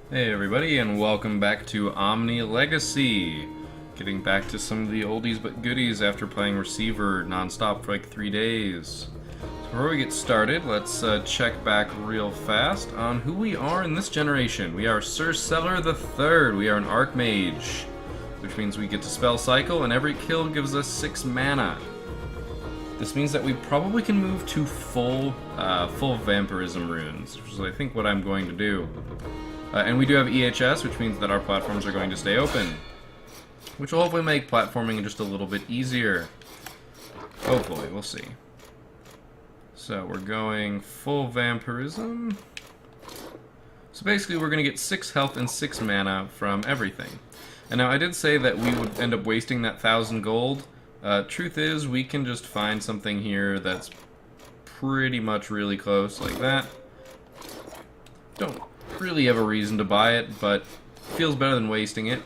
Hey everybody, and welcome back to Omni Legacy. Getting back to some of the oldies but goodies after playing Receiver non-stop for like 3 days. So before we get started, let's check back real fast on who we are in this generation. We are Sir Cellar the Third. We are an Archmage, which means we get to spell cycle, and every kill gives us 6 mana. This means that we probably can move to full vampirism runes, which is I think what I'm going to do. And we do have EHS, which means that our platforms are going to stay open, which will hopefully make platforming just a little bit easier. Hopefully, we'll see. So we're going full vampirism. So basically we're going to get 6 health and 6 mana from everything. And now I did say that we would end up wasting that 1,000 gold. Truth is, we can just find something here that's pretty much really close, like that. Don't really have a reason to buy it, but feels better than wasting it.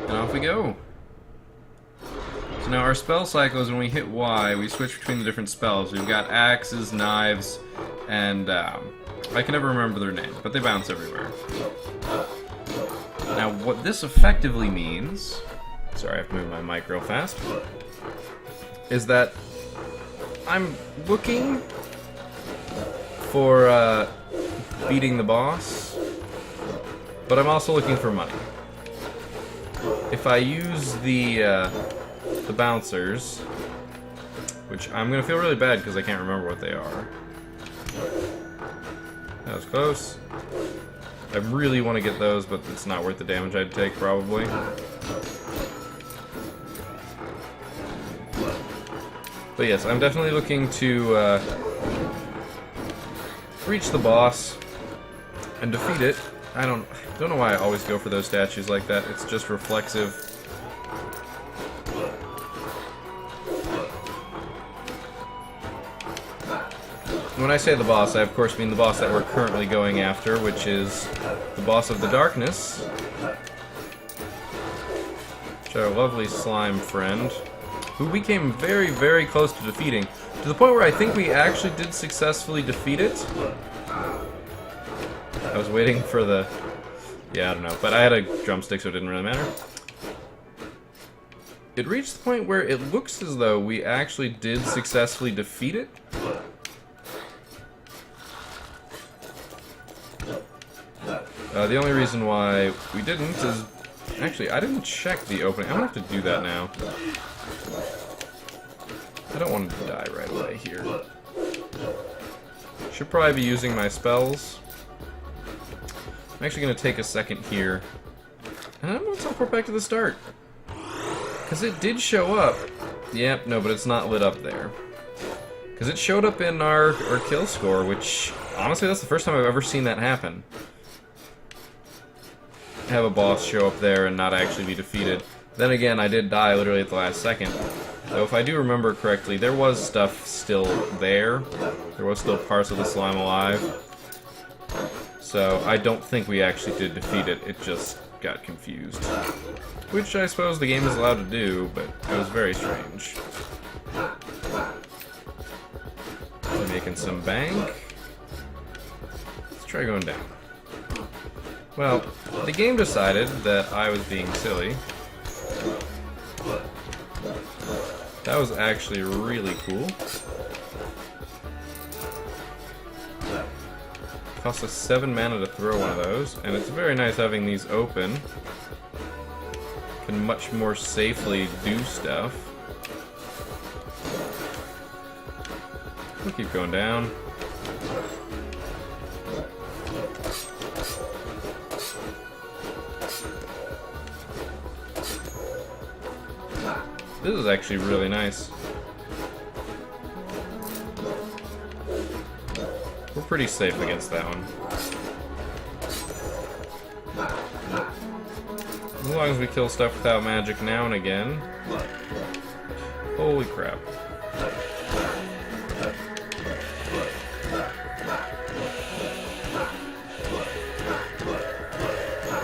And off we go. So now our spell cycle is when we hit Y, we switch between the different spells. We've got axes, knives, and I can never remember their name, but they bounce everywhere. Now what this effectively means, sorry I have to move my mic real fast, is that I'm looking for beating the boss, but I'm also looking for money. If I use the bouncers, which I'm gonna feel really bad because I can't remember what they are. That was close. I really want to get those, but it's not worth the damage I'd take, probably. But yes, I'm definitely looking to reach the boss and defeat it. I don't know why I always go for those statues like that. It's just reflexive. When I say the boss, I of course mean the boss that we're currently going after, which is the boss of the darkness, which our lovely slime friend, who we came very, very close to defeating, to the point where I think we actually did successfully defeat it. I was waiting for the... yeah, I don't know, but I had a drumstick, so it didn't really matter. It reached the point where it looks as though we actually did successfully defeat it. The only reason why we didn't is... actually, I didn't check the opening. I'm gonna have to do that now. I don't want to die right away here. Should probably be using my spells. I'm actually gonna take a second here. And I'm gonna teleport back to the start. Because it did show up. Yep, no, but it's not lit up there. Because it showed up in our kill score, which, honestly, that's the first time I've ever seen that happen. Have a boss show up there and not actually be defeated. Then again, I did die literally at the last second. So if I do remember correctly, there was stuff still there. There was still parts of the slime alive. So I don't think we actually did defeat it, it just got confused. Which I suppose the game is allowed to do, but it was very strange. We're making some bank. Let's try going down. Well, the game decided that I was being silly. That was actually really cool. Costs us 7 mana to throw one of those, and it's very nice having these open. Can much more safely do stuff. We'll keep going down. This is actually really nice. We're pretty safe against that one. As long as we kill stuff without magic now and again. Holy crap.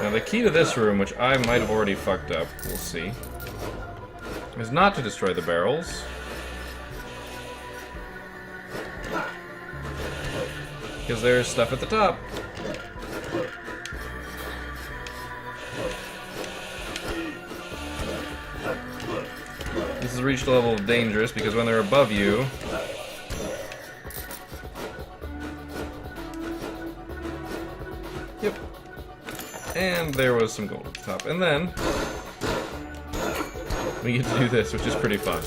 Now the key to this room, which I might have already fucked up, we'll see, is not to destroy the barrels. because there's stuff at the top. This has reached a level of dangerous because when they're above you, yep, and there was some gold at the top, and then we get to do this, which is pretty fun.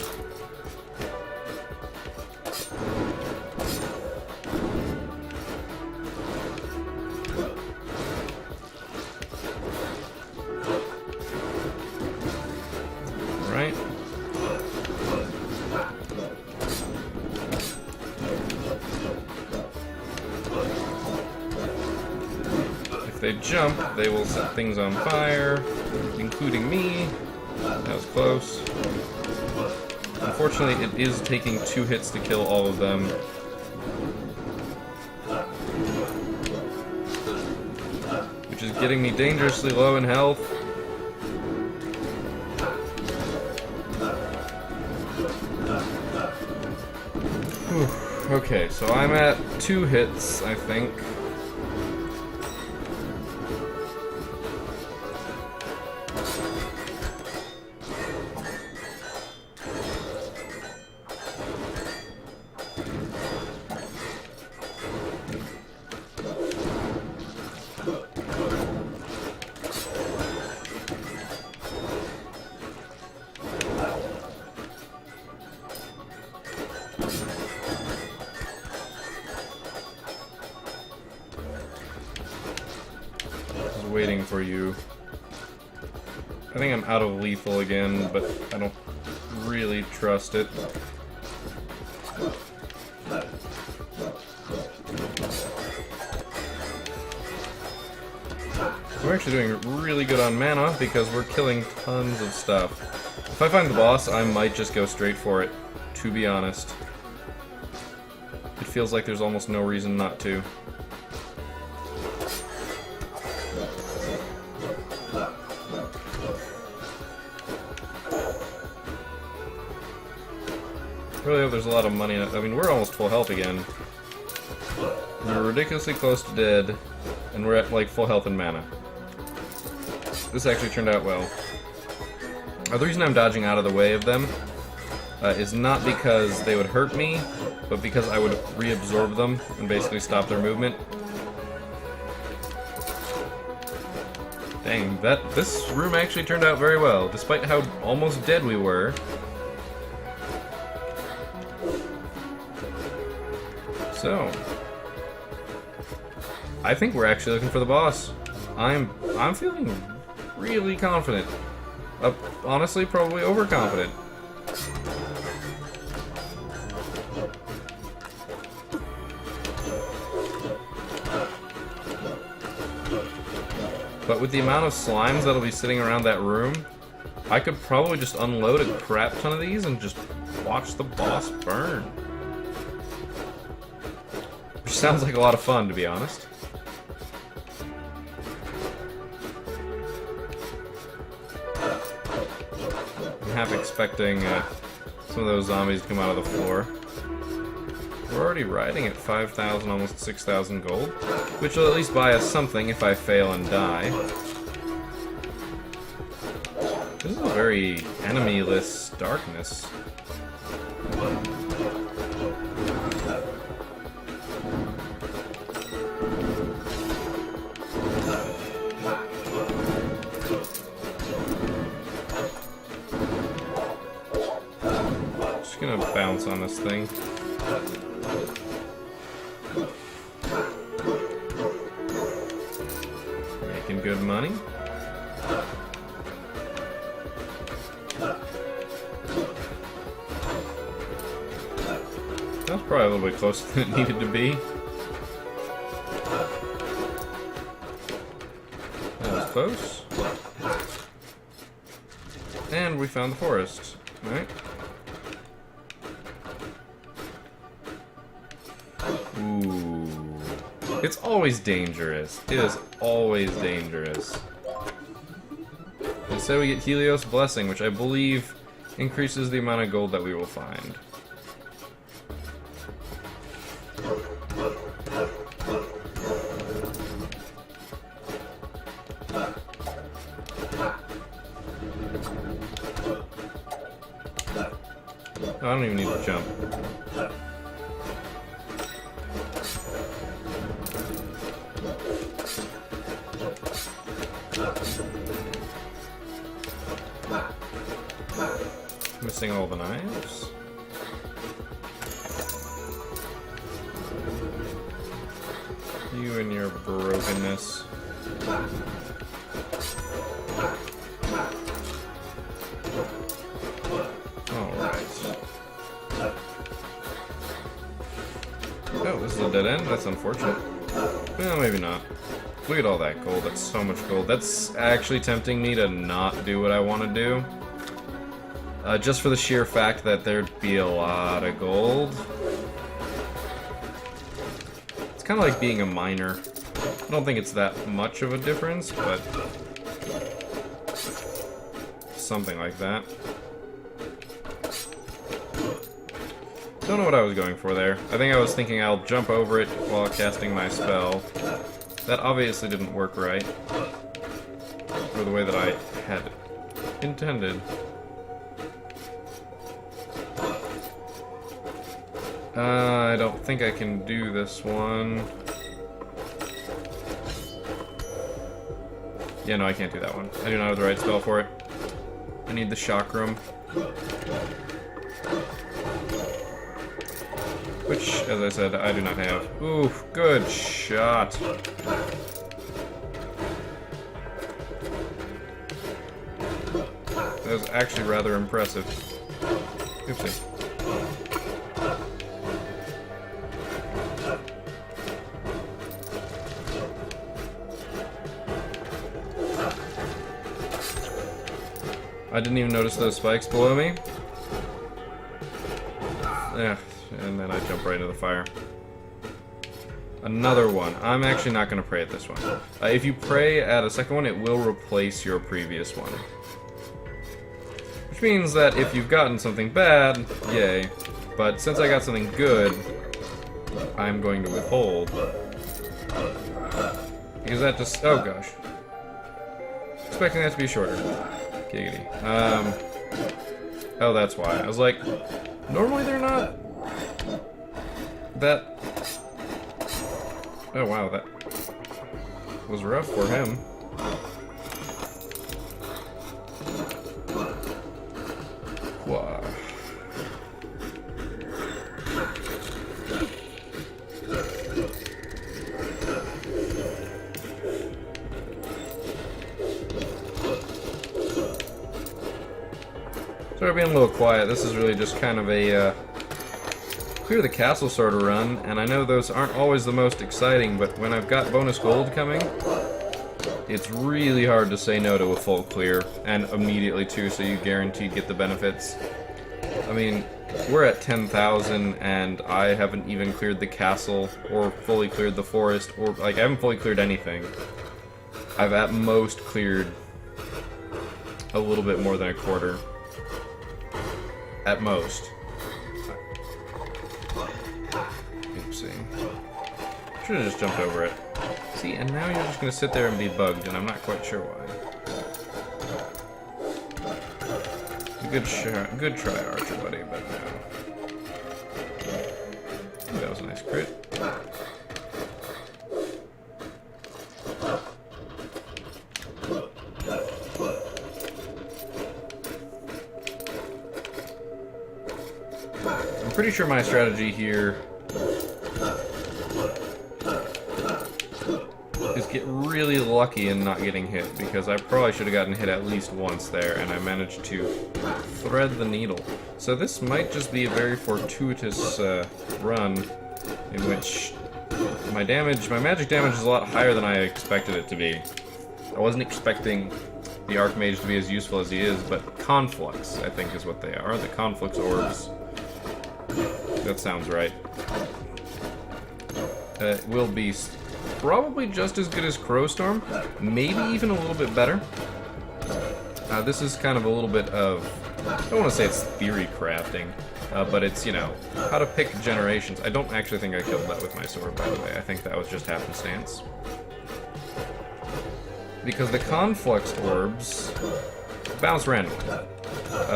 Right. If they jump, they will set things on fire, including me. That was close. Unfortunately, it is taking 2 hits to kill all of them. Which is getting me dangerously low in health. Whew. Okay, so I'm at 2 hits, I think. Waiting for you. I think I'm out of lethal again, but I don't really trust it. We're actually doing really good on mana because we're killing tons of stuff. If I find the boss, I might just go straight for it, to be honest. It feels like there's almost no reason not to. Really hope there's a lot of money in it. I mean, we're almost full health again. We're ridiculously close to dead, and we're at, like, full health and mana. This actually turned out well. The reason I'm dodging out of the way of them is not because they would hurt me, but because I would reabsorb them and basically stop their movement. Dang, this room actually turned out very well, despite how almost dead we were. So, I think we're actually looking for the boss. I'm feeling really confident. Honestly, probably overconfident. But with the amount of slimes that'll be sitting around that room, I could probably just unload a crap ton of these and just watch the boss burn. Which sounds like a lot of fun, to be honest. I'm half expecting some of those zombies to come out of the floor. We're already riding at 5,000, almost 6,000 gold, which will at least buy us something if I fail and die. This is a very enemy-less darkness. Just gonna bounce on this thing. Making good money. That's probably a little bit closer than it needed to be. That was close. And we found the forest. Alright. Ooh. It's always dangerous. It is always dangerous. Instead we get Helios Blessing, which I believe increases the amount of gold that we will find. Oh, I don't even need to jump. Missing all the knives. You and your brokenness. Alright. Oh, this is a dead end? That's unfortunate. Well, maybe not. Look at all that gold. That's so much gold. That's actually tempting me to not do what I want to do. Just for the sheer fact that there'd be a lot of gold. It's kind of like being a miner. I don't think it's that much of a difference, but something like that. Don't know what I was going for there. I think I was thinking I'll jump over it while casting my spell. That obviously didn't work right. Or the way that I had intended. I don't think I can do this one. Yeah, no, I can't do that one. I do not have the right spell for it. I need the chakram. Which, as I said, I do not have. Ooh, good shot. That was actually rather impressive. Oopsie. I didn't even notice those spikes below me. Yeah, and then I jump right into the fire. Another one. I'm actually not going to pray at this one. If you pray at a second one, it will replace your previous one. Which means that if you've gotten something bad, yay. But since I got something good, I'm going to withhold. Because that just... oh gosh. Expecting that to be shorter. Giggity. Oh, that's why. I was like, normally they're not that... oh wow, that was rough for him. Wow. Sorry being a little quiet. This is really just kind of a clear the castle sort of run, and I know those aren't always the most exciting, but when I've got bonus gold coming, it's really hard to say no to a full clear, and immediately too, so you guaranteed get the benefits. I mean, we're at 10,000, and I haven't even cleared the castle, or fully cleared the forest, or, like, I haven't fully cleared anything. I've at most cleared a little bit more than a quarter. At most. Oopsie. Should have just jumped over it. See, and now you're just gonna sit there and be bugged, and I'm not quite sure why. Good try, Archer, buddy, but no. That was a nice crit. I'm pretty sure my strategy here is get really lucky in not getting hit, because I probably should have gotten hit at least once there, and I managed to thread the needle. So this might just be a very fortuitous run in which my magic damage is a lot higher than I expected it to be. I wasn't expecting the Archmage to be as useful as he is, but conflux, I think, is what they are. The conflux orbs. That sounds right. Will be probably just as good as Crowstorm, maybe even a little bit better. This is kind of a little bit of, I don't want to say it's theory crafting, but it's, you know, how to pick generations. I don't actually think I killed that with my sword, by the way. I think that was just happenstance. Because the conflux orbs bounce randomly.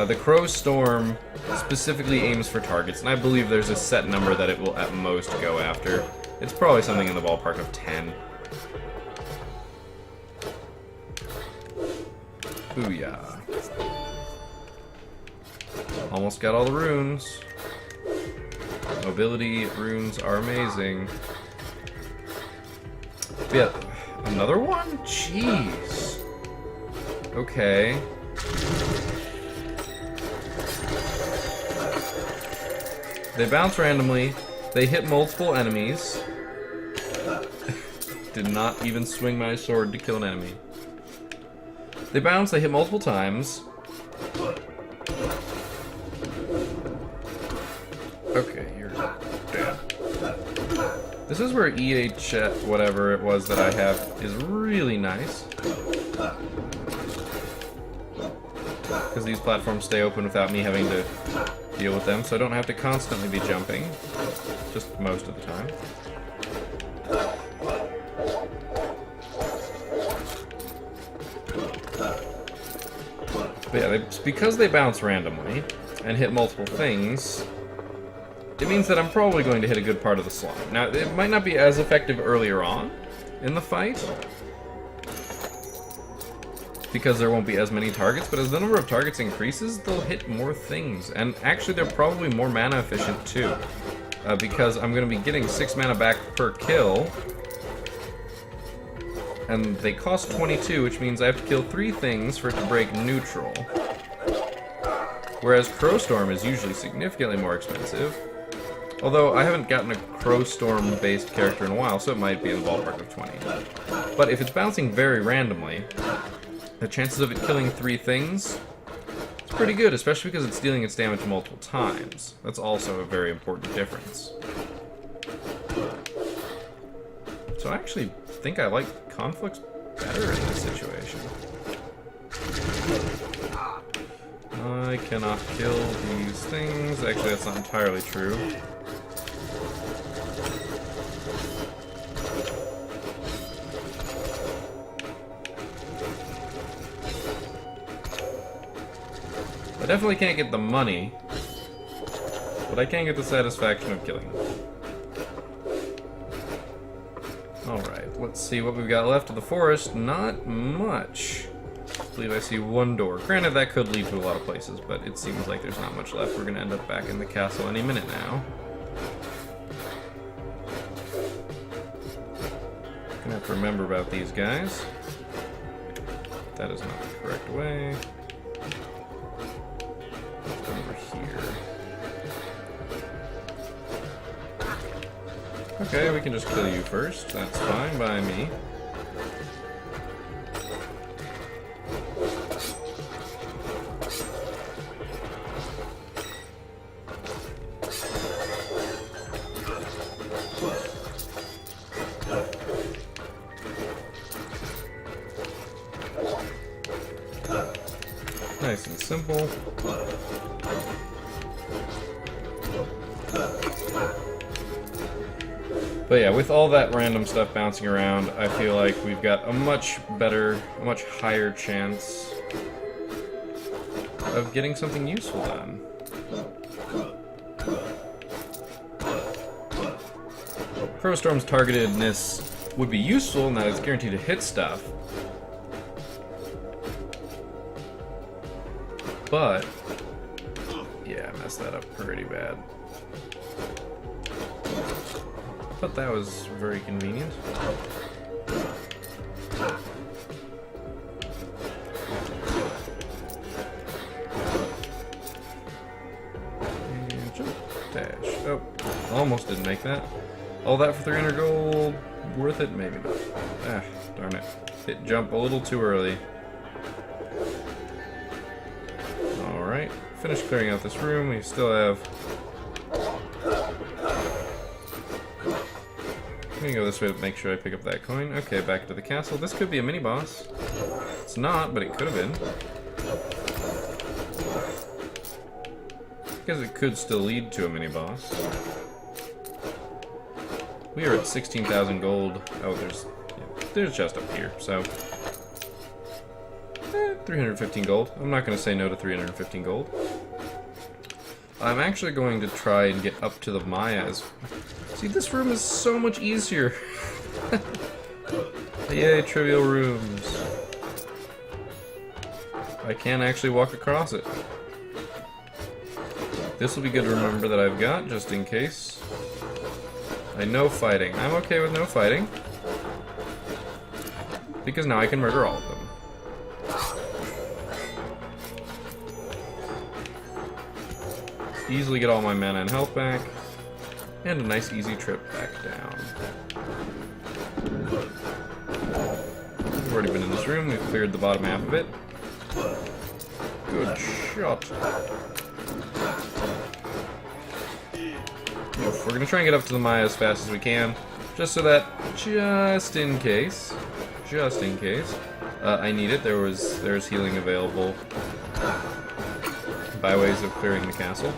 The Crow Storm specifically aims for targets, and I believe there's a set number that it will at most go after. It's probably something in the ballpark of 10. Booyah. Almost got all the runes. Mobility runes are amazing. But yeah, another one? Jeez. Okay. They bounce randomly. They hit multiple enemies. Did not even swing my sword to kill an enemy. They bounce, they hit multiple times. Okay, you're dead. This is where EH, whatever it was that I have, is really nice. Because these platforms stay open without me having to deal with them, so I don't have to constantly be jumping. Just most of the time. But yeah, because they bounce randomly and hit multiple things, it means that I'm probably going to hit a good part of the slime. Now, it might not be as effective earlier on in the fight, because there won't be as many targets, but as the number of targets increases, they'll hit more things. And actually, they're probably more mana efficient too, because I'm going to be getting 6 mana back per kill, and they cost 22, which means I have to kill 3 things for it to break neutral. Whereas Crowstorm is usually significantly more expensive. Although I haven't gotten a Crowstorm-based character in a while, so it might be in the ballpark of 20. But if it's bouncing very randomly, the chances of it killing 3 things is pretty good, especially because it's dealing its damage multiple times. That's also a very important difference. So I actually think I like conflicts better in this situation. I cannot kill these things. Actually, that's not entirely true. I definitely can't get the money, but I can get the satisfaction of killing them. Alright, let's see what we've got left of the forest. Not much. I believe I see 1 door. Granted, that could lead to a lot of places, but it seems like there's not much left. We're going to end up back in the castle any minute now. Gonna have to remember about these guys. That is not the correct way. Over here. Okay, we can just kill you first. That's fine by me. Nice and simple. But yeah, with all that random stuff bouncing around, I feel like we've got a much better, much higher chance of getting something useful done. Crowstorm's targetedness would be useful in that it's guaranteed to hit stuff. But, yeah, I messed that up pretty bad. But that was very convenient. And jump, dash. Oh, almost didn't make that. All that for 300 gold. Worth it? Maybe not. Ah, darn it. Hit jump a little too early. Alright, finish clearing out this room. We still have... I'm gonna go this way to make sure I pick up that coin. Okay, back to the castle. This could be a mini-boss. It's not, but it could have been. I guess it could still lead to a mini-boss. We are at 16,000 gold. Oh, there's a chest up here, so... 315 gold. I'm not going to say no to 315 gold. I'm actually going to try and get up to the Mayas. See, this room is so much easier. Yay, trivial rooms. I can actually walk across it. This will be good to remember that I've got, just in case. I know fighting. I'm okay with no fighting. Because now I can murder all of them. Easily get all my mana and health back. And a nice easy trip back down. We've already been in this room. We've cleared the bottom half of it. Good shot. Oof, we're gonna try and get up to the Maya as fast as we can. Just so that, just in case, I need it. There's healing available by ways of clearing the castle.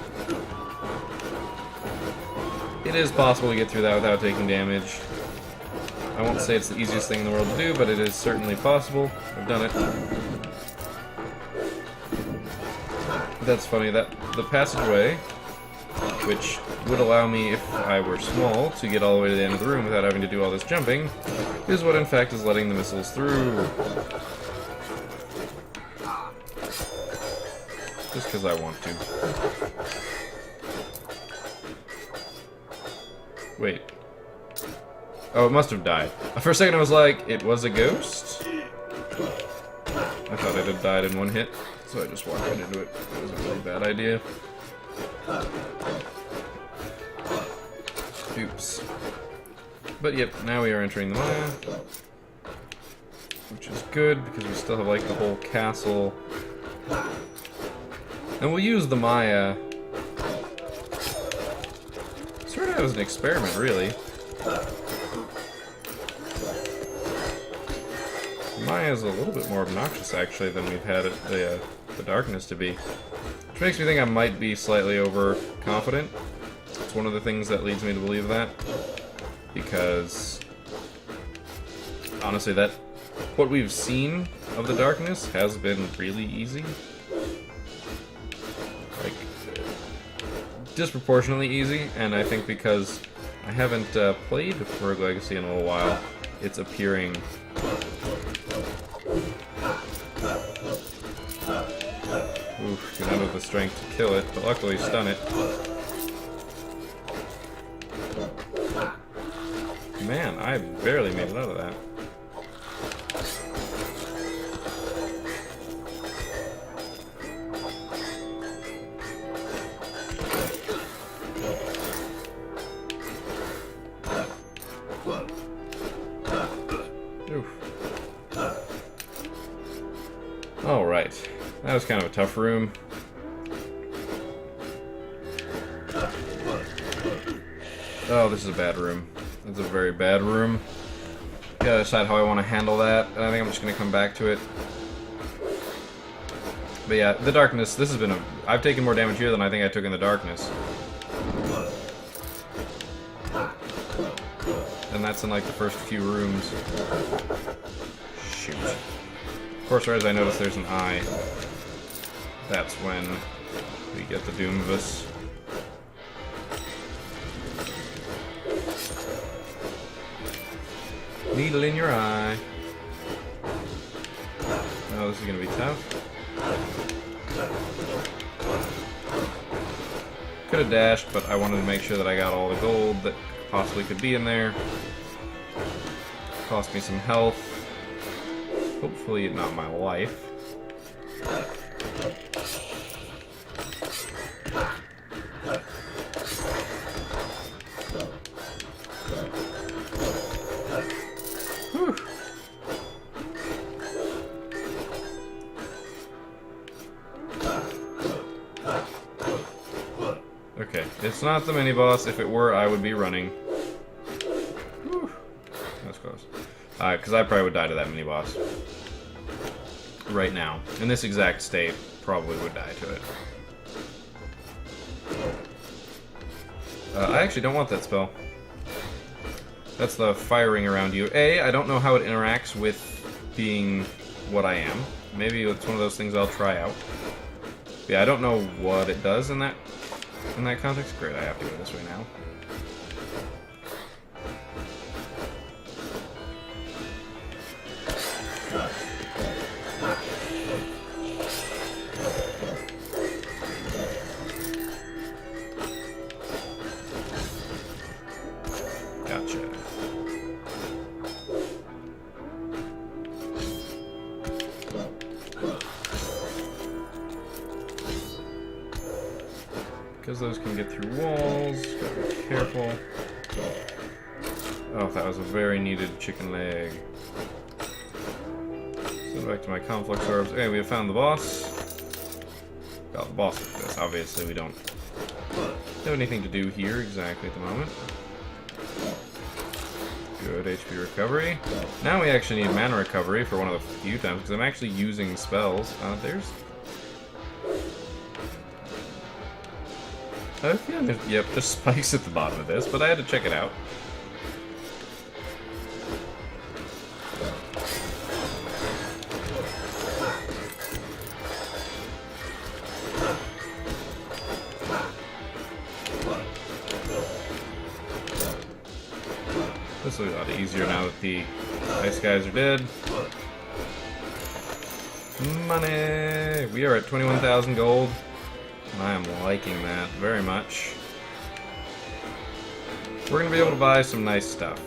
It is possible to get through that without taking damage. I won't say it's the easiest thing in the world to do, but it is certainly possible. I've done it. That's funny, that the passageway, which would allow me, if I were small, to get all the way to the end of the room without having to do all this jumping, is what in fact is letting the missiles through. Just because I want to. Wait. Oh, it must have died. For a second I was like, it was a ghost? I thought it had died in one hit, so I just walked right into it. It was a really bad idea. Oops. But yep, now we are entering the Maya. Which is good, because we still have like the whole castle. And we'll use the Maya sort of as an experiment, really. Maya is a little bit more obnoxious, actually, than we've had it, the darkness to be. Which makes me think I might be slightly overconfident. It's one of the things that leads me to believe that. Because, honestly, what we've seen of the darkness has been really easy. Like, disproportionately easy, and I think because I haven't played Rogue Legacy in a little while, it's appearing oof, you don't have the strength to kill it, but luckily stun it. Man, I barely made it out of that. Alright, that was kind of a tough room. Oh, this is a bad room. It's a very bad room. Gotta decide how I want to handle that, and I think I'm just gonna come back to it. But yeah, the darkness, this has been I've taken more damage here than I think I took in the darkness. And that's in like the first few rooms. Shoot. Of course, right as I notice there's an eye, that's when we get the doom of us. Needle in your eye. Oh, this is gonna be tough. Could have dashed, but I wanted to make sure that I got all the gold that possibly could be in there. Cost me some health. Hopefully not my life. Whew. Okay, it's not the mini-boss. If it were, I would be running. Whew. That's close. Because I probably would die to that mini-boss. Right now. In this exact state, probably would die to it. I actually don't want that spell. That's the firing around you. I don't know how it interacts with being what I am. Maybe it's one of those things I'll try out. But yeah, I don't know what it does in that context. Great, I have to go this way now. Gotcha. Because those can get through walls, gotta be careful. Oh, that was a very needed chicken leg. So back to my conflux orbs. Okay, we have found the boss. Got the boss with this. Obviously, we don't have anything to do here exactly at the moment. Good HP recovery. Now we actually need mana recovery for one of the few times, because I'm actually using spells. Yep, there's spikes at the bottom of this, but I had to check it out. This will be a lot easier now that the ice guys are dead. Money! We are at 21,000 gold. I am liking that very much. We're going to be able to buy some nice stuff.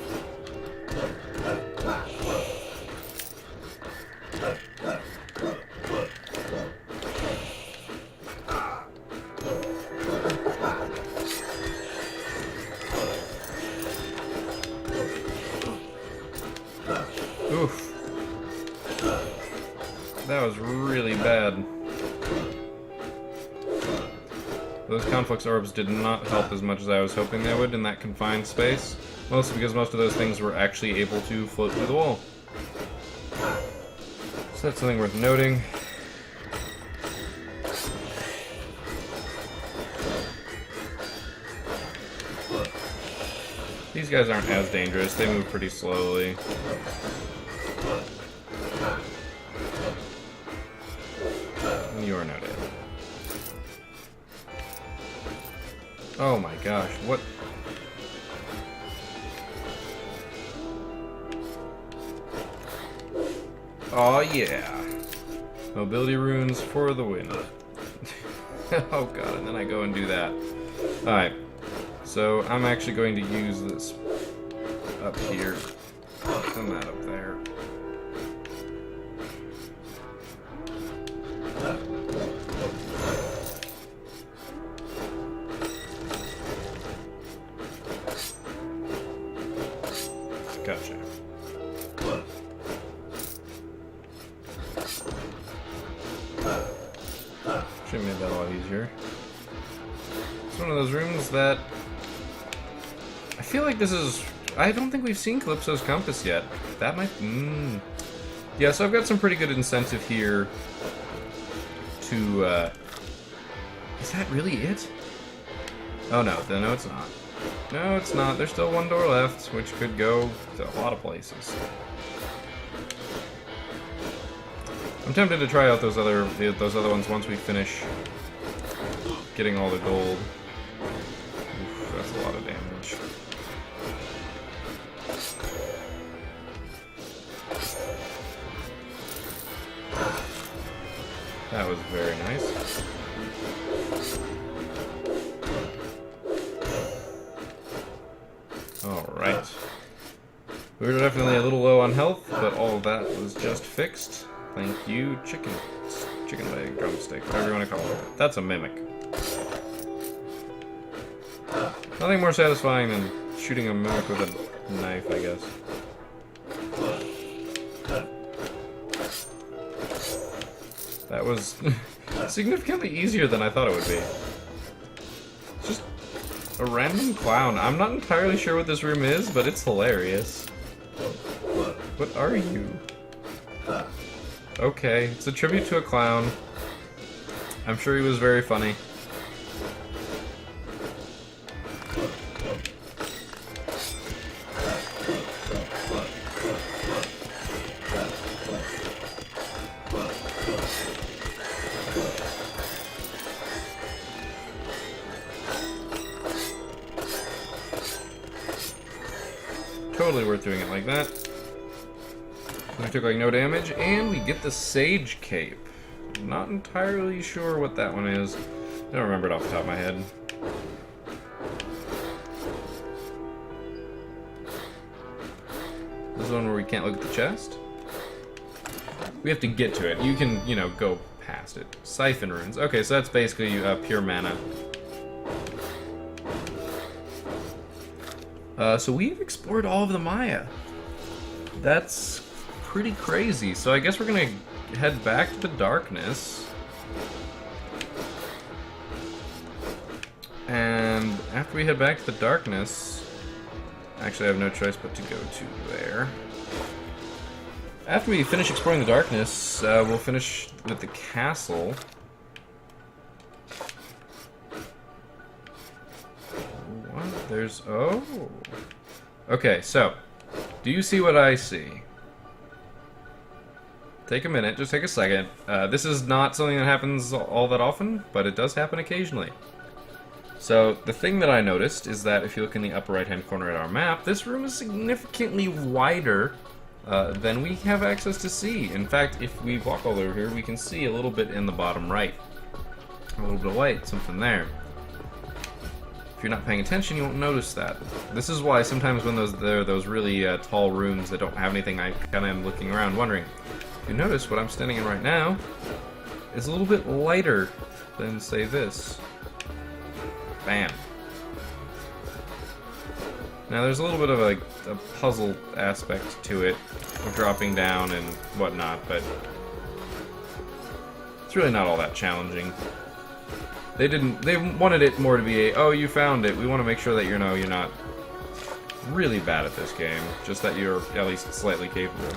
Oof. That was really bad. Those conflux orbs did not help as much as I was hoping they would in that confined space. Mostly because most of those things were actually able to float through the wall. So that's something worth noting. These guys aren't as dangerous. They move pretty slowly. You are noted. Oh my gosh, what? Oh yeah. Mobility runes for the win. Oh god, and then I go and do that. Alright. So I'm actually going to use this up here. And that up there. Gotcha. Should have made that a lot easier. It's one of those rooms that I feel like this is. I don't think we've seen Calypso's Compass yet. That might. Yeah, so I've got some pretty good incentive here to. Is that really it? Oh no, no, it's not. No, it's not. There's still one door left, which could go to a lot of places. I'm tempted to try out those other ones once we finish getting all the gold. Oof, that's a lot of damage. That was very nice. Alright. We were definitely a little low on health, but all of that was just fixed. Thank you, chicken leg, drumstick, whatever you want to call it. That's a mimic. Nothing more satisfying than shooting a mimic with a knife, I guess. That was significantly easier than I thought it would be. It's just a random clown. I'm not entirely sure what this room is, but it's hilarious. What are you? Okay, it's a tribute to a clown. I'm sure he was very funny. totally worth doing it like that. We took like no damage, and we get the Sage Cape. Not entirely sure what that one is. I don't remember it off the top of my head. This is the one where we can't look at the chest. We have to get to it. You can, you know, go past it. Siphon runes. Okay, so that's basically pure mana. So we've explored all of the Maya. That's pretty crazy. So I guess we're gonna head back to the darkness. And after we head back to the darkness, actually I have no choice but to go to there. After we finish exploring the darkness, we'll finish with the castle. What? There's... oh. Okay, so, do you see what I see? Take a minute, just take a second. This is not something that happens all that often, but it does happen occasionally. So, the thing that I noticed is that if you look in the upper right-hand corner at our map, this room is significantly wider than we have access to see. In fact, if we walk all over here, we can see a little bit in the bottom right. A little bit of light, something there. If you're not paying attention, you won't notice that. This is why sometimes when there are those really tall rooms that don't have anything, I kind of am looking around wondering. If you notice, what I'm standing in right now is a little bit lighter than, say, this. Bam. Now there's a little bit of a puzzle aspect to it, of dropping down and whatnot, but it's really not all that challenging. They wanted it more to be a, oh, you found it. We want to make sure that you're not really bad at this game, just that you're at least slightly capable.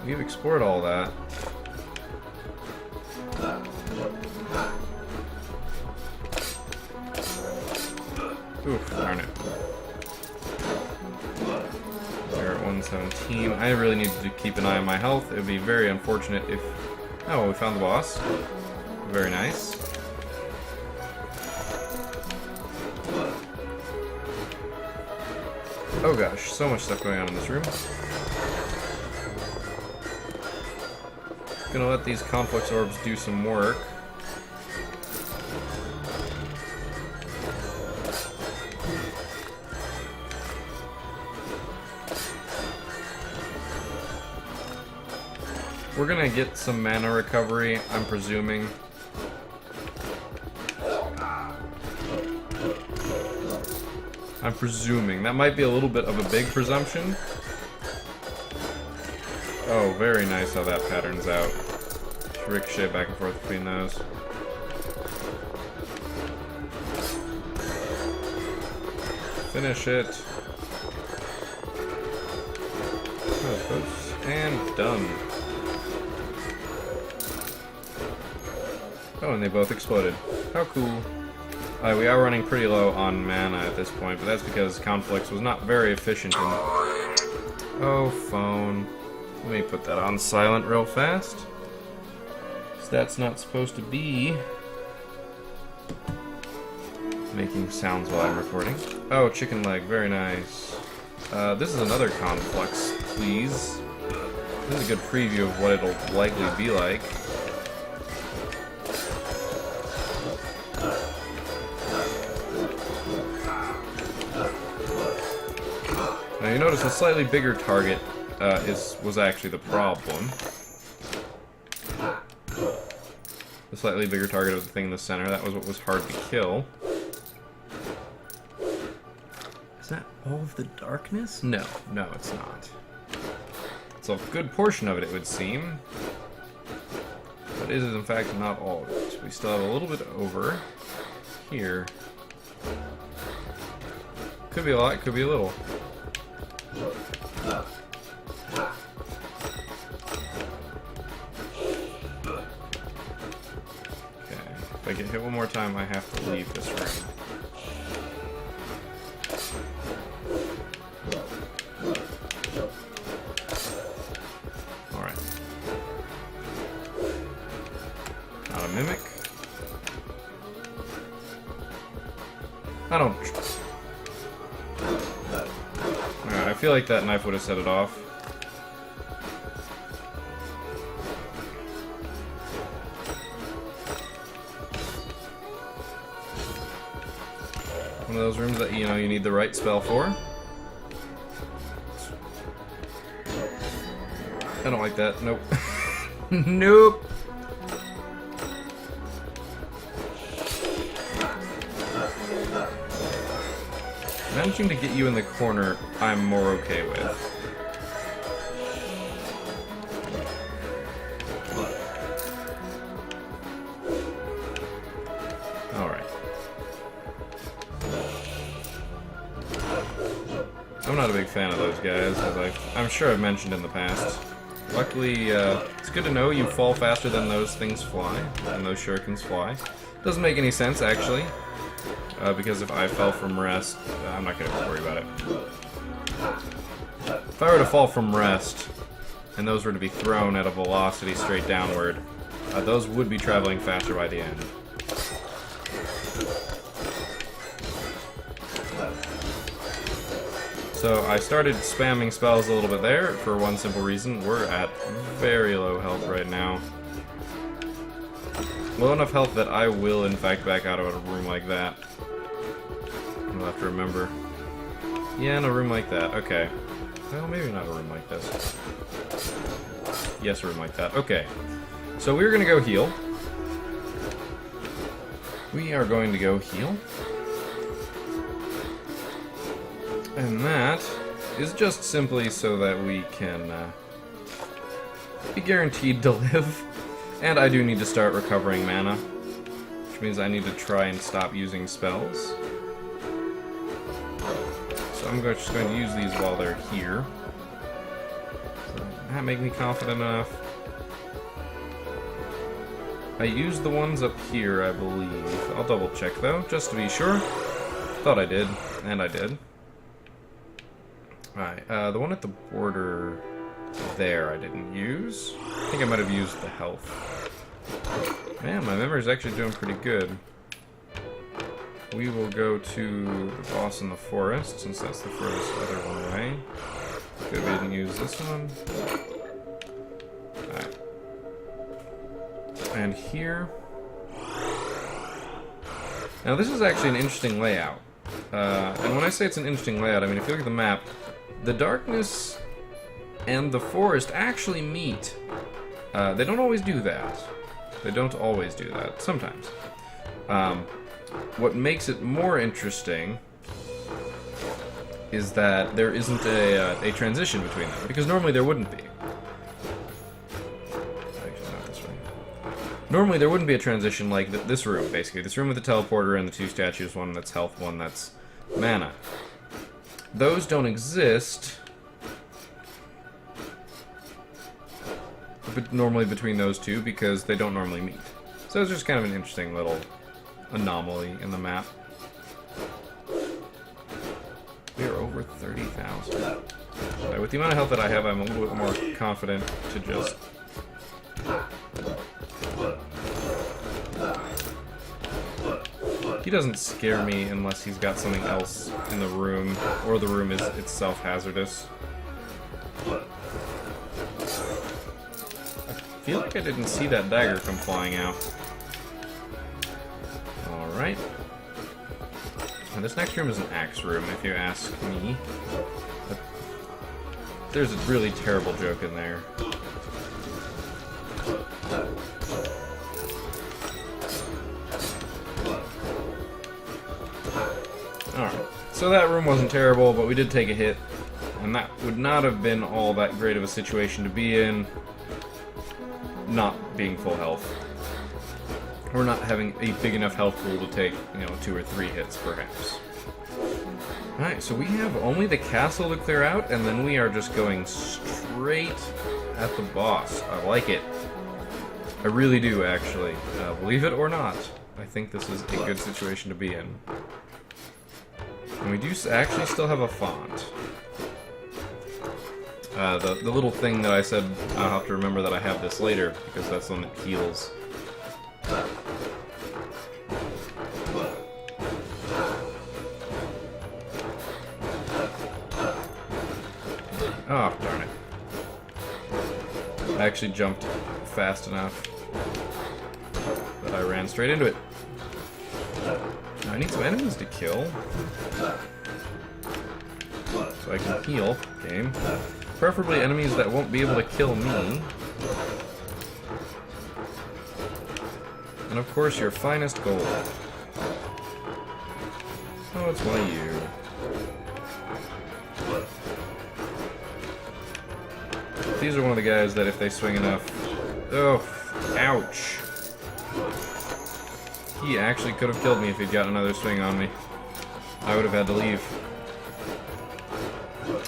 We've explored all that. Oof, darn it. We're at 117. I really need to keep an eye on my health. It would be very unfortunate if... oh, we found the boss. Very nice. Oh gosh, so much stuff going on in this room. Gonna let these complex orbs do some work. We're gonna get some mana recovery, I'm presuming. That might be a little bit of a big presumption. Oh, very nice how that patterns out. Just ricochet back and forth between those. Finish it. And done. Oh, and they both exploded. How cool. We are running pretty low on mana at this point, but that's because Conflicts was not very efficient in... oh, phone. Let me put that on silent real fast. So that's not supposed to be making sounds while I'm recording. Oh, chicken leg, very nice. This is another Conflicts, please. This is a good preview of what it'll likely be like. Now you notice a slightly bigger target was actually the problem. The slightly bigger target of the thing in the center, that was what was hard to kill. Is that all of the darkness? No, it's not. It's a good portion of it, it would seem. But it is in fact not all of it. We still have a little bit over here. Could be a lot, could be a little. If I get hit one more time, I have to leave this room. Alright. Not a mimic. I don't... feel like that knife would have set it off. One of those rooms that, you know, you need the right spell for. I don't like that. Nope. Nope. Managing to get you in the corner, I'm more okay with. Alright. I'm not a big fan of those guys, as I'm sure I've mentioned in the past. Luckily, it's good to know you fall faster than those things fly, and those shurikens fly. Doesn't make any sense, actually. Because if I fell from rest, I'm not going to worry about it. If I were to fall from rest, and those were to be thrown at a velocity straight downward, those would be traveling faster by the end. So I started spamming spells a little bit there for one simple reason. We're at very low health right now. Low enough health that I will, in fact, back out of a room like that. I'll have to remember. Yeah, in a room like that. Okay. Well, maybe not a room like this. Yes, a room like that. Okay. So we're going to go heal. We are going to go heal. And that is just simply so that we can be guaranteed to live. And I do need to start recovering mana, which means I need to try and stop using spells. So I'm just going to use these while they're here. Does that make me confident enough? I used the ones up here, I believe. I'll double check though, just to be sure. Thought I did, and I did. Alright, the one at the border there I didn't use. I think I might have used the health. Man, my memory's actually doing pretty good. We will go to the boss in the forest, since that's the furthest other one away. Good, we didn't use this one. Alright. And here. Now this is actually an interesting layout. And when I say it's an interesting layout, I mean if you look at the map, the darkness and the forest actually meet. They don't always do that. They don't always do that. Sometimes. What makes it more interesting is that there isn't a transition between them, because normally there wouldn't be. Actually, not this way. Normally there wouldn't be a transition like this room, basically. This room with the teleporter and the two statues, one that's health, one that's mana. Those don't exist normally between those two because they don't normally meet. So it's just kind of an interesting little anomaly in the map. We are over 30,000. Right, with the amount of health that I have, I'm a little bit more confident to just... He doesn't scare me unless he's got something else in the room, or the room is itself hazardous. I feel like I didn't see that dagger come flying out. Alright. And this next room is an axe room, if you ask me. But there's a really terrible joke in there. Alright, so that room wasn't terrible, but we did take a hit. And that would not have been all that great of a situation to be in, not being full health. Or not having a big enough health pool to take, 2 or 3 hits, perhaps. Alright, so we have only the castle to clear out, and then we are just going straight at the boss. I like it. I really do, actually. Believe it or not, I think this is a good situation to be in. And we do actually still have a font. The little thing that I said, I'll have to remember that I have this later, because that's the one that heals. I actually jumped fast enough that I ran straight into it. Now I need some enemies to kill, so I can heal. Game. Preferably enemies that won't be able to kill me. And of course, your finest gold. Oh, it's one of you. These are one of the guys that if they swing enough... Oh, ouch. He actually could have killed me if he'd gotten another swing on me. I would have had to leave.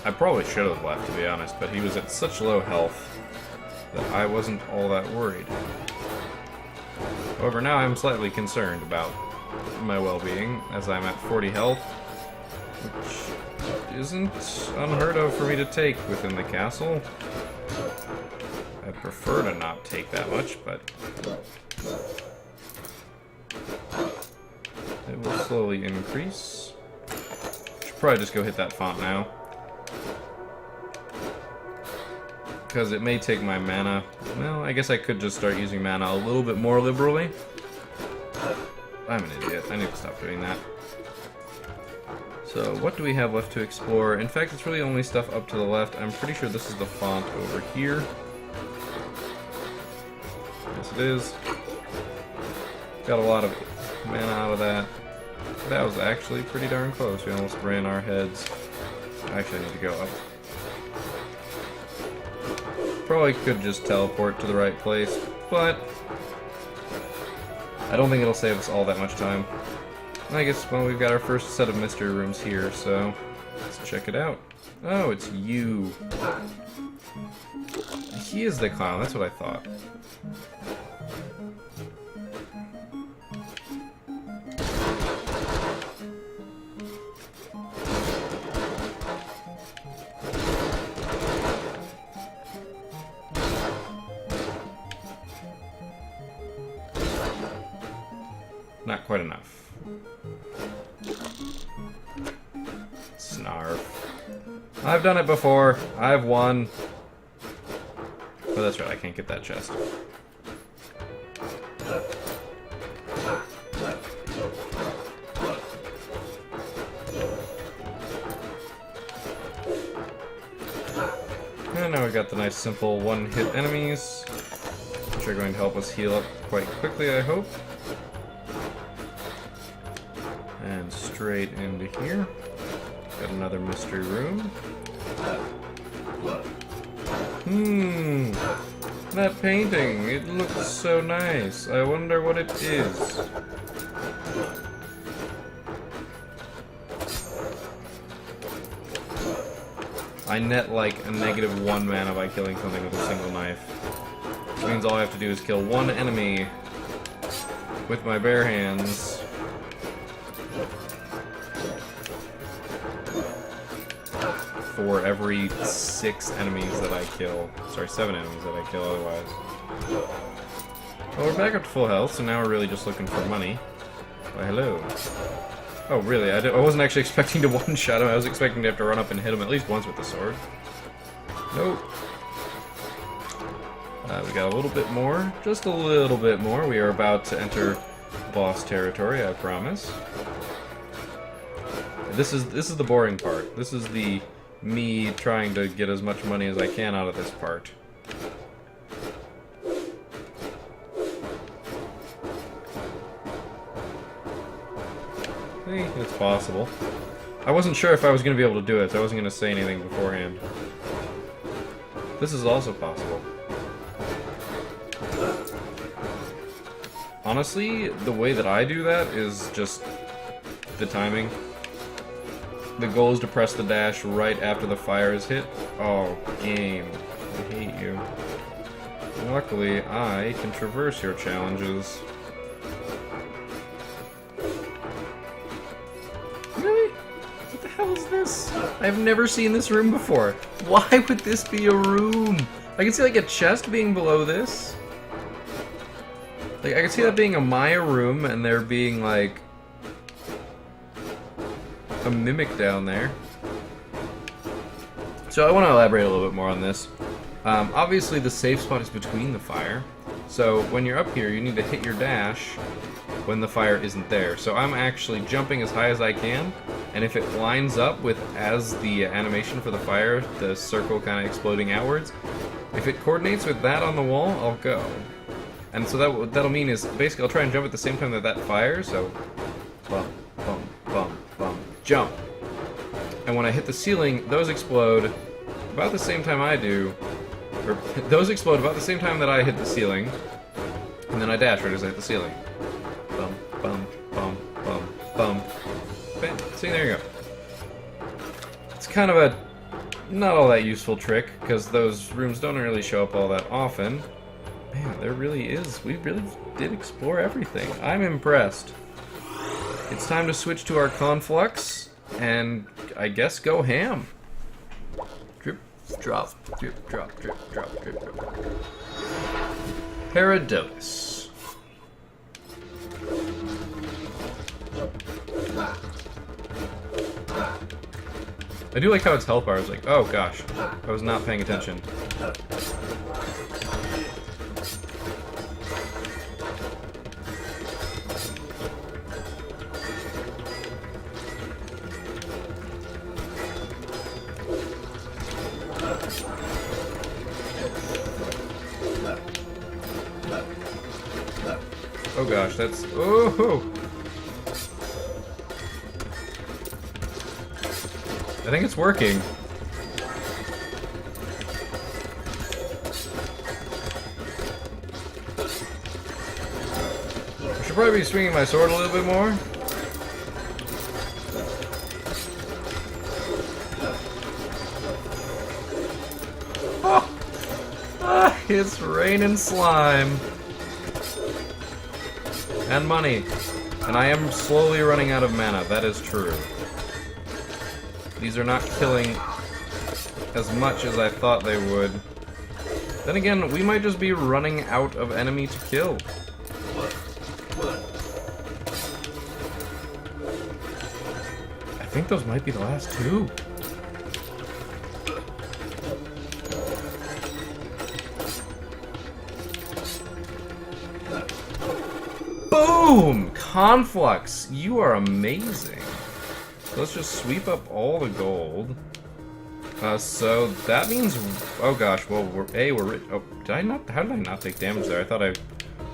I probably should have left, to be honest, but he was at such low health that I wasn't all that worried. However, now I'm slightly concerned about my well-being, as I'm at 40 health, which isn't unheard of for me to take within the castle. I'd prefer to not take that much, but it will slowly increase. Should probably just go hit that font now, because it may take my mana. Well, I guess I could just start using mana a little bit more liberally. I'm an idiot. I need to stop doing that. So, what do we have left to explore? In fact, it's really only stuff up to the left. I'm pretty sure this is the font over here. Yes, it is. Got a lot of mana out of that. That was actually pretty darn close. We almost ran our heads. Actually, I need to go up. Probably could just teleport to the right place, but I don't think it'll save us all that much time. I guess, well, we've got our first set of mystery rooms here, so let's check it out. Oh, it's you. He is the clown, that's what I thought. Not quite enough. Snarf. I've done it before. I've won. Oh, that's right. I can't get that chest. And now we've got the nice simple one-hit enemies, which are going to help us heal up quite quickly, I hope. And straight into here. Got another mystery room. That painting, it looks so nice. I wonder what it is. I net like a -1 mana by killing something with a single knife. Which means all I have to do is kill one enemy with my bare hands. For every 6 enemies that I kill. Sorry, 7 enemies that I kill otherwise. Well, we're back up to full health, so now we're really just looking for money. Why, hello. Oh, really? I wasn't actually expecting to one-shot him. I was expecting to have to run up and hit him at least once with the sword. Nope. We got a little bit more. Just a little bit more. We are about to enter boss territory, I promise. This is the boring part. This is the me trying to get as much money as I can out of this part. Hey, it's possible. I wasn't sure if I was going to be able to do it, so I wasn't going to say anything beforehand. This is also possible. Honestly, the way that I do that is just the timing. The goal is to press the dash right after the fire is hit. Oh, game. I hate you. Luckily, I can traverse your challenges. Really? What the hell is this? I've never seen this room before. Why would this be a room? I can see like a chest being below this. Like, I can see that being a Maya room and there being like a mimic down there. So I want to elaborate a little bit more on this. Obviously, the safe spot is between the fire. So when you're up here, you need to hit your dash when the fire isn't there. So I'm actually jumping as high as I can, and if it lines up with as the animation for the fire, the circle kind of exploding outwards, if it coordinates with that on the wall, I'll go. And so that'll mean is basically I'll try and jump at the same time that that fires. So bump, bump, bump, bump, jump. And when I hit the ceiling, those explode about the same time I do. Or those explode about the same time that I hit the ceiling, and then I dash right as I hit the ceiling. Bum, bum, bum, bum, bum. Bam. See, there you go. It's kind of a not all that useful trick, because those rooms don't really show up all that often. Man, there really is. We really did explore everything. I'm impressed. It's time to switch to our conflux, and I guess go ham. Drip, drop, drip, drop, drip, drop, drip, drop. Paradotus. I do like how its health bar is like, oh gosh, I was not paying attention. Oh gosh, that's... Oh! I think it's working. I should probably be swinging my sword a little bit more. Oh! Ah, it's raining slime. And money. And I am slowly running out of mana, that is true. These are not killing as much as I thought they would. Then again, we might just be running out of enemy to kill. I think those might be the last two. Boom! Conflux, you are amazing. So let's just sweep up all the gold. So that means, oh gosh, well, we're oh, did I not, how did I not take damage there? I thought I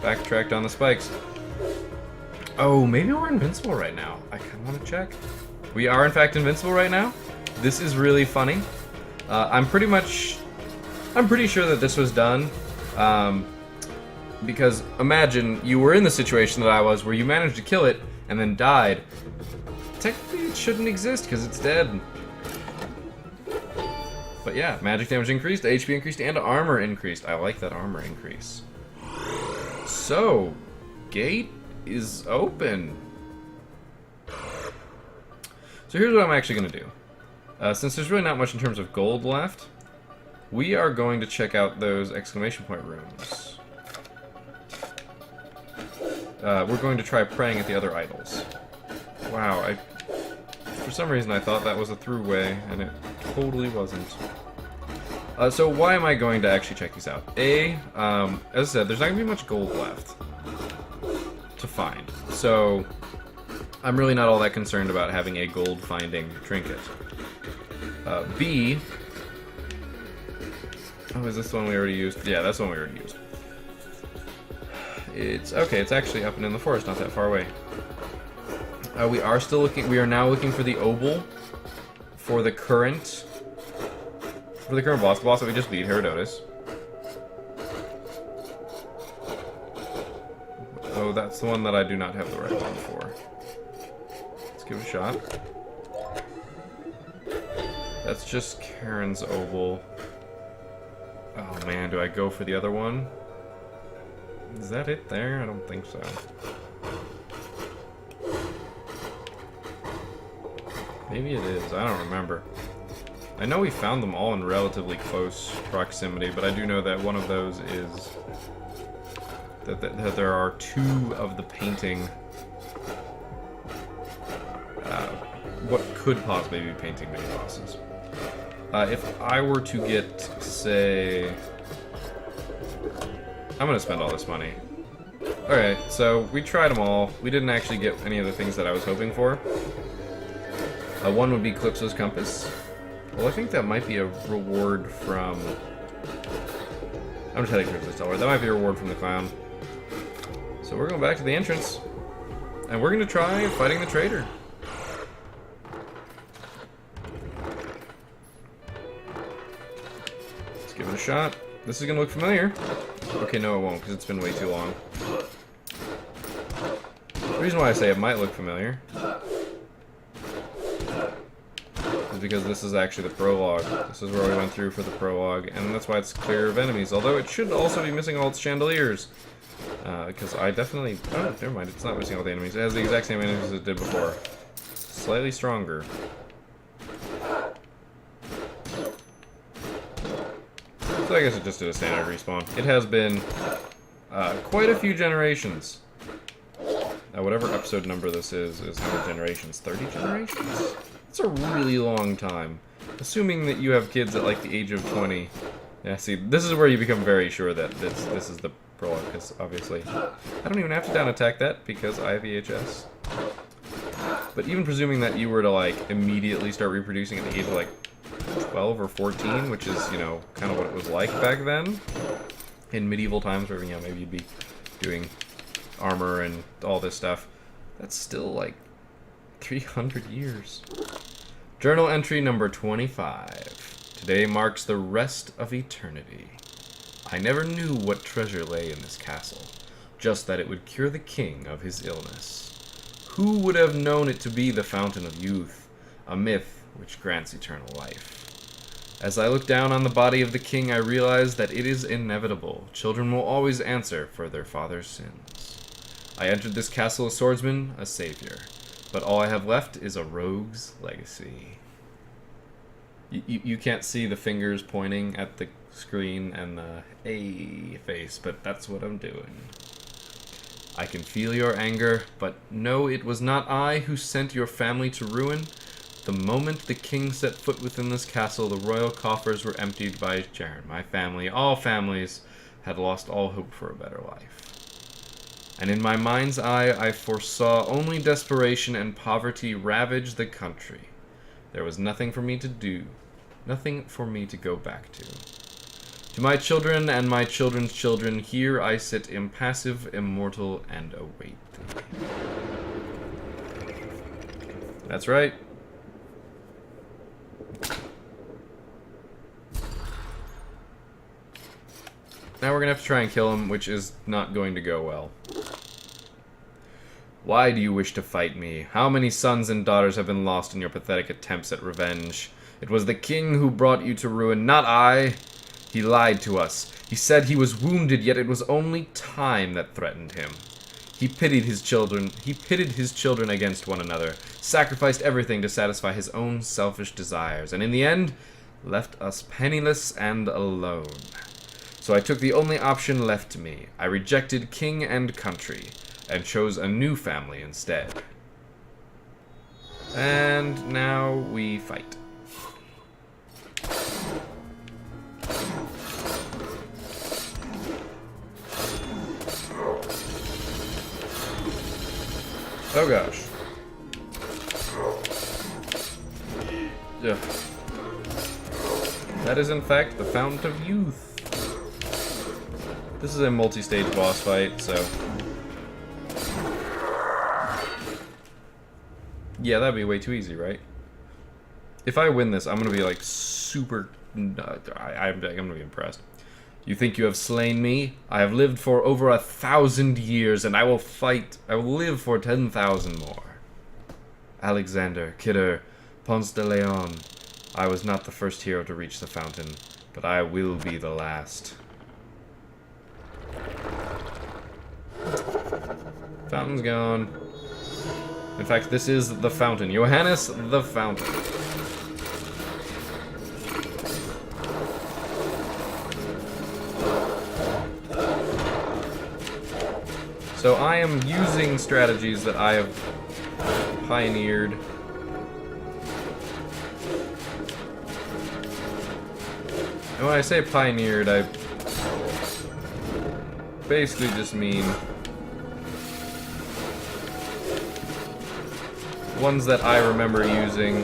backtracked on the spikes. Oh, maybe we're invincible right now. I kind of want to check. We are in fact invincible right now. This is really funny. I'm pretty sure that this was done. Because imagine you were in the situation that I was, where you managed to kill it and then died. Technically, it shouldn't exist because it's dead. But yeah, magic damage increased, HP increased, and armor increased. I like that armor increase. So, gate is open. So here's what I'm actually going to do. Since there's really not much in terms of gold left, we are going to check out those exclamation point rooms. We're going to try praying at the other idols. Wow, for some reason I thought that was a throughway, and it totally wasn't. So why am I going to actually check these out? As I said, there's not going to be much gold left to find. So I'm really not all that concerned about having a gold finding trinket. B... Oh, is this the one we already used? Yeah, that's the one we already used. It's okay, it's actually up and in the forest, not that far away. We are now looking for the obol for the current boss, the boss that we just beat, Herodotus. Oh, that's the one that I do not have the right one for. Let's give it a shot. That's just Karen's obol. Oh man, do I go for the other one? Is that it there? I don't think so. Maybe it is. I don't remember. I know we found them all in relatively close proximity, but I do know that one of those is that there are two of the painting. What could possibly be painting mini bosses. If I were to get say... I'm gonna spend all this money. Alright, so we tried them all. We didn't actually get any of the things that I was hoping for. One would be Calypso's Compass. Well, I think that might be a reward from... I'm just heading towards the Cellar. That might be a reward from the clown. So we're going back to the entrance. And we're going to try fighting the traitor. Let's give it a shot. This is going to look familiar. Okay, no it won't, because it's been way too long. The reason why I say it might look familiar is because this is actually the prologue. This is where we went through for the prologue, and that's why it's clear of enemies. Although it should also be missing all its chandeliers. Because I definitely... Oh, never mind, it's not missing all the enemies. It has the exact same enemies as it did before. Slightly stronger. So I guess it just did a standard respawn. It has been quite a few generations. Whatever episode number this is how many generations? 30 generations? It's a really long time. Assuming that you have kids at like the age of 20. Yeah, see, this is where you become very sure that this is the prologue, because obviously I don't even have to down attack that because I have VHS. But even presuming that you were to like immediately start reproducing at the age of like 12 or 14, which is, you know, kind of what it was like back then in medieval times, where, you know, maybe you'd be doing armor and all this stuff. That's still like 300 years. Journal entry number 25. Today marks the rest of eternity. I never knew what treasure lay in this castle, just that it would cure the king of his illness. Who would have known it to be the fountain of youth, a myth which grants eternal life? As I look down on the body of the king, I realize that it is inevitable. Children will always answer for their father's sins. I entered this castle a swordsman, a savior, but all I have left is a rogue's legacy. You can't see the fingers pointing at the screen and the A face, but that's what I'm doing. I can feel your anger, but no, it was not I who sent your family to ruin. The moment the king set foot within this castle, the royal coffers were emptied by Jaren. My family, all families, had lost all hope for a better life. And in my mind's eye, I foresaw only desperation and poverty ravage the country. There was nothing for me to do, nothing for me to go back to. To my children and my children's children, here I sit impassive, immortal, and await thee. That's right. Now we're gonna have to try and kill him, which is not going to go well. Why do you wish to fight me? How many sons and daughters have been lost in your pathetic attempts at revenge? It was the king who brought you to ruin, not I. He lied to us. He said he was wounded, yet it was only time that threatened him. He pitted his children against one another, sacrificed everything to satisfy his own selfish desires, and in the end, left us penniless and alone. So I took the only option left to me. I rejected king and country, and chose a new family instead. And now we fight. Oh gosh. Ugh. That is in fact the Fountain of Youth. This is a multi-stage boss fight, so... Yeah, that'd be way too easy, right? If I win this, I'm gonna be like super... I'm gonna be impressed. You think you have slain me? I have lived for over 1,000 years, and I will live for 10,000 more. Alexander, Kidder, Ponce de Leon. I was not the first hero to reach the fountain, but I will be the last. Fountain's gone. In fact, this is the fountain. Johannes the Fountain. So I am using strategies that I have pioneered. when I say pioneered, I basically just mean ones that I remember using.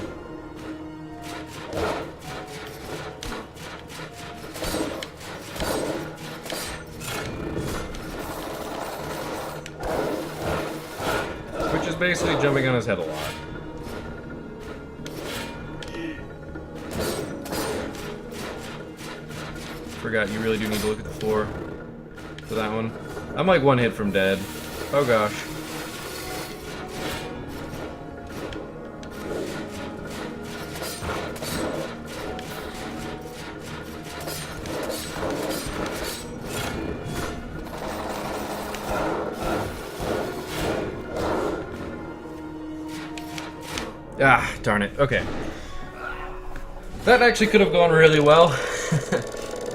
Which is basically jumping on his head a lot. Forgot you really do need to look at the floor for that one. I'm like one hit from dead. Oh gosh. Ah, darn it. Okay. That actually could have gone really well.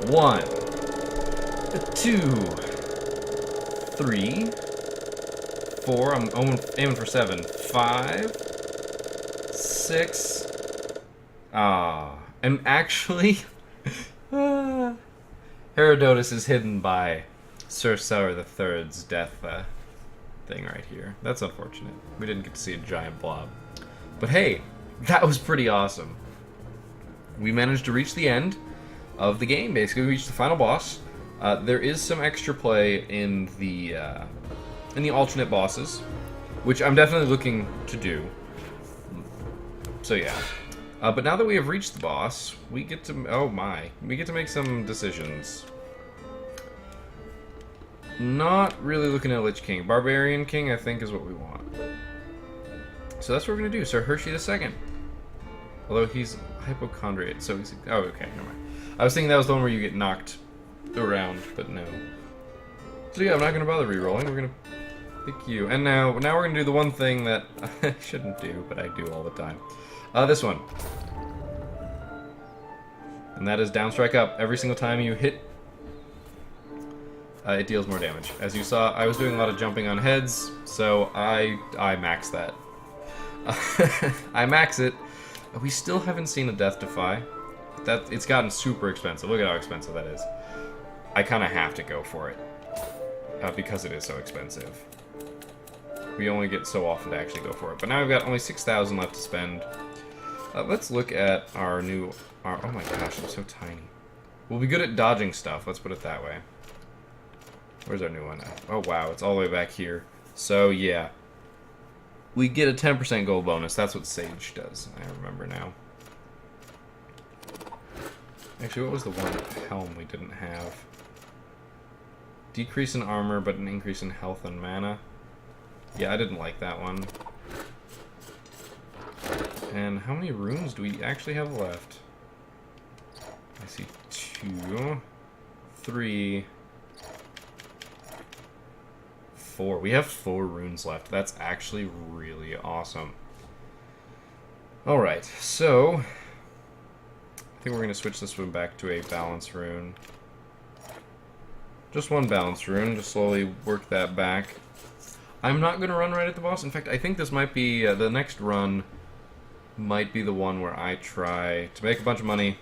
1, 2, 3, 4. I'm aiming for 7. 5, 6. And actually, Herodotus is hidden by Sir Cellar the Third's death thing right here. That's unfortunate. We didn't get to see a giant blob. But hey, that was pretty awesome. We managed to reach the end of the game. Basically, we reached the final boss. There is some extra play in the alternate bosses, which I'm definitely looking to do. So yeah. But now that we have reached the boss, we get to we get to make some decisions. Not really looking at Lich King. Barbarian King, I think, is what we want. So that's what we're gonna do. Sir Hershey II. Although he's hypochondriac, so he's... Oh, okay, never mind. I was thinking that was the one where you get knocked around, but no. So yeah, I'm not gonna bother re-rolling. We're gonna pick you. And now we're gonna do the one thing that I shouldn't do, but I do all the time. This one. And that is down, strike up. Every single time you hit, it deals more damage. As you saw, I was doing a lot of jumping on heads, so I max that. I max it. We still haven't seen a Death Defy. It's gotten super expensive. Look at how expensive that is. I kind of have to go for it because it is so expensive. We only get so often to actually go for it. But now we've got only 6,000 left to spend. Let's look at our new... oh my gosh, I'm so tiny. We'll be good at dodging stuff. Let's put it that way. Where's our new one? Oh wow, it's all the way back here. So yeah. We get a 10% gold bonus. That's what Sage does. I remember now. Actually, what was the one helm we didn't have? Decrease in armor, but an increase in health and mana. Yeah, I didn't like that one. And how many runes do we actually have left? I see 2, 3, 4. We have 4 runes left. That's actually really awesome. Alright, so I think we're going to switch this one back to a balance rune. Just one balance rune, just slowly work that back. I'm not going to run right at the boss. In fact, I think this might be, the next run might be the one where I try to make a bunch of money,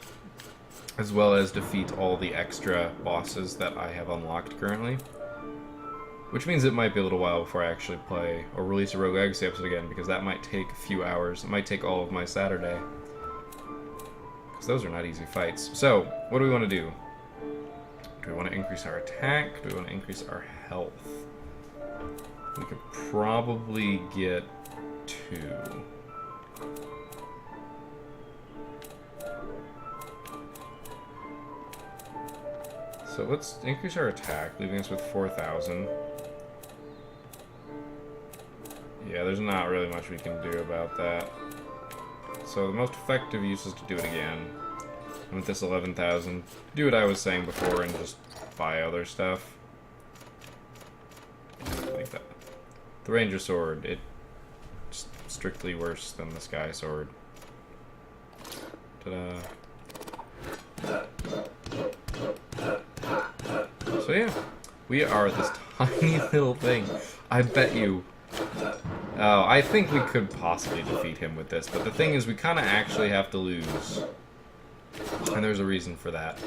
as well as defeat all the extra bosses that I have unlocked currently. Which means it might be a little while before I actually play or release a Rogue Legacy episode again, because that might take a few hours. It might take all of my Saturday. Because those are not easy fights. So, what do we want to do? Do we want to increase our attack? Do we want to increase our health? We could probably get 2. So let's increase our attack, leaving us with 4,000. Yeah, there's not really much we can do about that. So the most effective use is to do it again. And with this 11,000, do what I was saying before and just buy other stuff. Like that. The Ranger Sword, it's strictly worse than the Sky Sword. Ta-da. So yeah, we are this tiny little thing. I bet you... Oh, I think we could possibly defeat him with this, but the thing is we kind of actually have to lose. And there's a reason for that.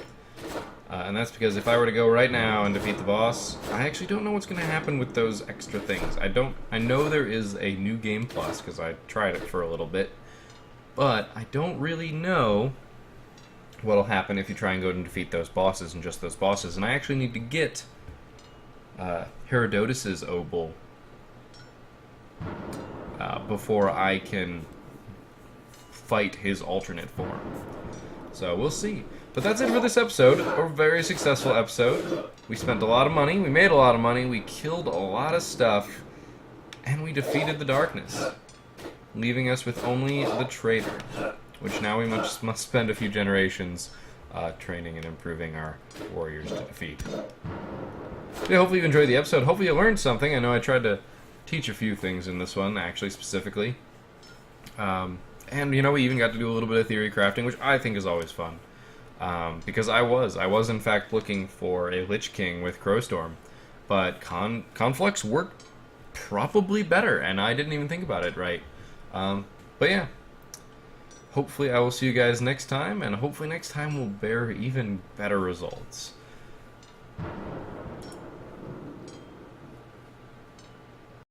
And that's because if I were to go right now and defeat the boss, I actually don't know what's going to happen with those extra things. I know there is a new game plus because I tried it for a little bit, but I don't really know what'll happen if you try and go and defeat those bosses and just those bosses. And I actually need to get Herodotus's obol before I can fight his alternate form. So we'll see. But that's it for this episode. A very successful episode. We spent a lot of money, we made a lot of money, we killed a lot of stuff, and we defeated the darkness, leaving us with only the traitor, which now we must spend a few generations training and improving our warriors to defeat. Yeah, hopefully you enjoyed the episode. Hopefully you learned something. I know I tried to teach a few things in this one, actually, specifically. And, you know, we even got to do a little bit of theory crafting, which I think is always fun. Because I was in fact looking for a Lich King with Crowstorm, but Conflux worked probably better, and I didn't even think about it right. But yeah, hopefully I will see you guys next time, and hopefully next time will bear even better results.